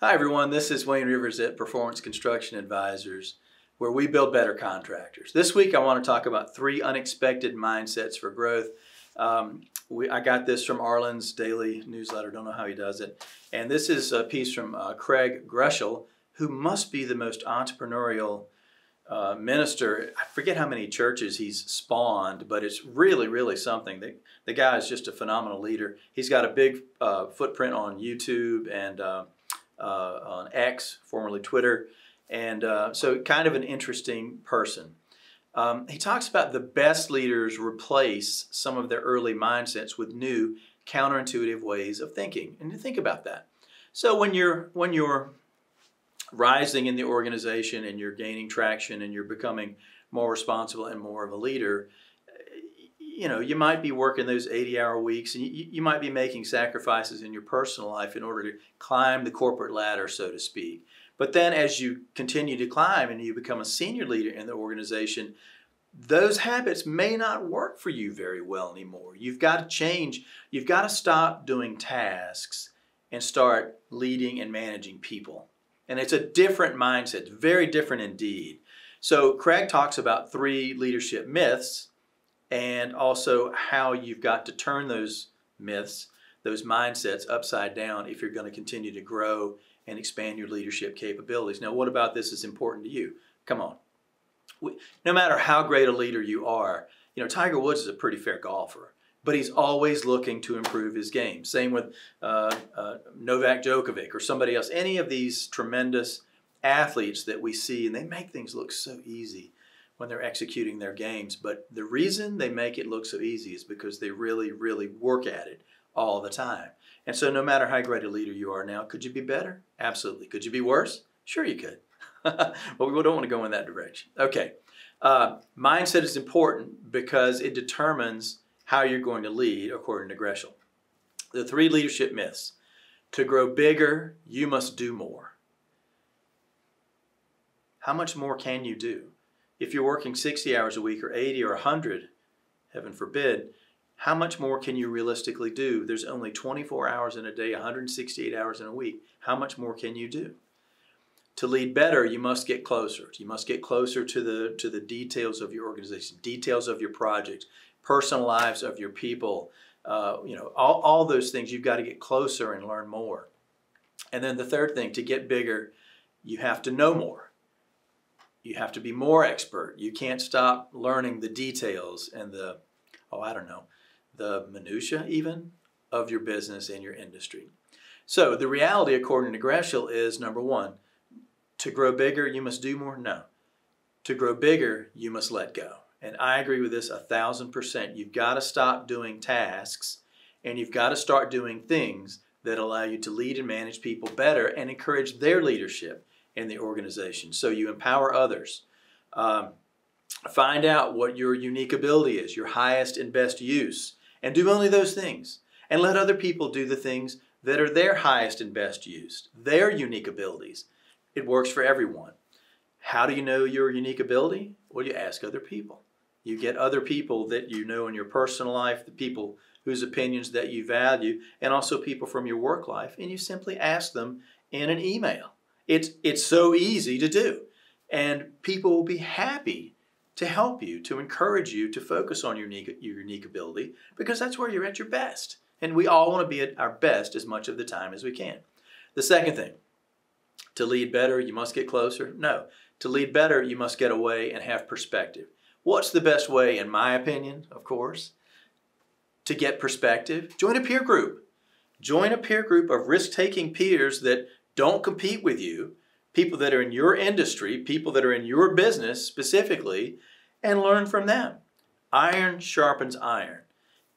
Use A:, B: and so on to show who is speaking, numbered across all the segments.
A: Hi everyone, this is Wayne Rivers at Performance Construction Advisors, where we build better contractors. This week I want to talk about 3 unexpected mindsets for growth. I got this from Arlin's daily newsletter, don't know how he does it. And this is a piece from Craig Groeschel, who must be the most entrepreneurial minister. I forget how many churches he's spawned, but it's really something. The guy is just a phenomenal leader. He's got a big footprint on YouTube and on X, formerly Twitter, and so kind of an interesting person. He talks about the best leaders replace some of their early mindsets with new counterintuitive ways of thinking. And you think about that. So when you're rising in the organization and you're gaining traction and you're becoming more responsible and more of a leader, you know, you might be working those 80-hour weeks, and you might be making sacrifices in your personal life in order to climb the corporate ladder, so to speak. But then as you continue to climb and you become a senior leader in the organization, those habits may not work for you very well anymore. You've got to change. You've got to stop doing tasks and start leading and managing people. And it's a different mindset, very different indeed. So Craig talks about 3 leadership myths, and also how you've got to turn those myths, those mindsets upside down if you're going to continue to grow and expand your leadership capabilities. Now, what about this is important to you? Come on. No matter how great a leader you are, you know, Tiger Woods is a pretty fair golfer, but he's always looking to improve his game. Same with Novak Djokovic or somebody else. Any of these tremendous athletes that we see, and they make things look so easy when they're executing their games. But the reason they make it look so easy is because they really work at it all the time. And so no matter how great a leader you are now, could you be better? Absolutely. Could you be worse? Sure you could. But we don't want to go in that direction. Okay. Mindset is important because it determines how you're going to lead, according to Groeschel. The 3 leadership myths. To grow bigger, you must do more. How much more can you do? If you're working 60 hours a week or 80 or 100, heaven forbid, how much more can you realistically do? There's only 24 hours in a day, 168 hours in a week. How much more can you do? To lead better, you must get closer. You must get closer to the details of your organization, details of your project, personal lives of your people, you know, all those things. You've got to get closer and learn more. And then the third thing, to get bigger, you have to know more. You have to be more expert. You can't stop learning the details and the minutia even of your business and your industry. So the reality, according to Groeschel, is number 1, to grow bigger, you must do more? No. To grow bigger, you must let go. And I agree with this 1,000%. You've got to stop doing tasks, and you've got to start doing things that allow you to lead and manage people better and encourage their leadership in the organization. So you empower others. Find out what your unique ability is, your highest and best use, and do only those things. And let other people do the things that are their highest and best use, their unique abilities. It works for everyone. How do you know your unique ability? Well, you ask other people. You get other people that you know in your personal life, the people whose opinions that you value, and also people from your work life, and you simply ask them in an email. It's so easy to do, and people will be happy to help you, to encourage you to focus on your unique ability, because that's where you're at your best. And we all want to be at our best as much of the time as we can. The second thing, to lead better, you must get closer? No. To lead better, you must get away and have perspective. What's the best way, in my opinion, of course, to get perspective? Join a peer group. Join a peer group of risk-taking peers that don't compete with you, people that are in your industry, people that are in your business specifically, and learn from them. Iron sharpens iron.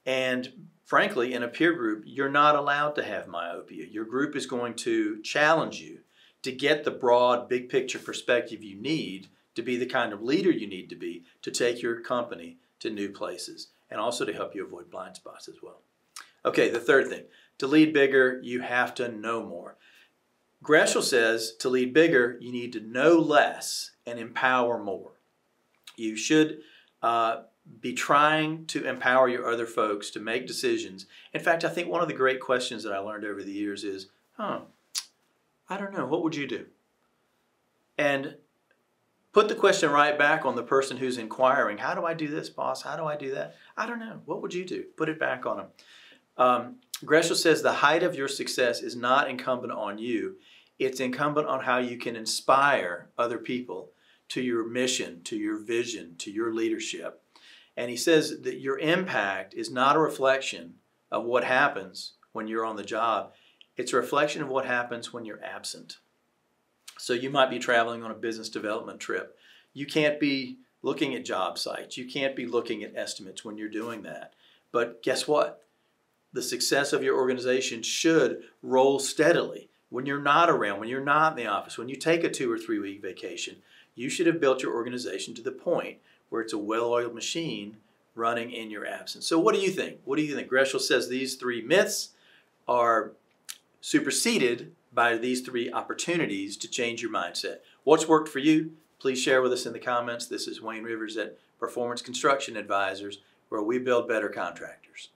A: And frankly, in a peer group, you're not allowed to have myopia. Your group is going to challenge you to get the broad, big picture perspective you need to be the kind of leader you need to be to take your company to new places, and also to help you avoid blind spots as well. Okay, the third thing, to lead bigger, you have to know more. Groeschel says to lead bigger, you need to know less and empower more. You should be trying to empower your other folks to make decisions. In fact, I think one of the great questions that I learned over the years is, I don't know. What would you do? And put the question right back on the person who's inquiring. How do I do this, boss? How do I do that? I don't know. What would you do? Put it back on them. Groeschel says the height of your success is not incumbent on you. It's incumbent on how you can inspire other people to your mission, to your vision, to your leadership. And he says that your impact is not a reflection of what happens when you're on the job. It's a reflection of what happens when you're absent. So you might be traveling on a business development trip. You can't be looking at job sites. You can't be looking at estimates when you're doing that. But guess what? The success of your organization should roll steadily. When you're not around, when you're not in the office, when you take a 2 or 3 week vacation, you should have built your organization to the point where it's a well-oiled machine running in your absence. So what do you think? What do you think? Groeschel says these 3 myths are superseded by these 3 opportunities to change your mindset. What's worked for you? Please share with us in the comments. This is Wayne Rivers at Performance Construction Advisors, where we build better contractors.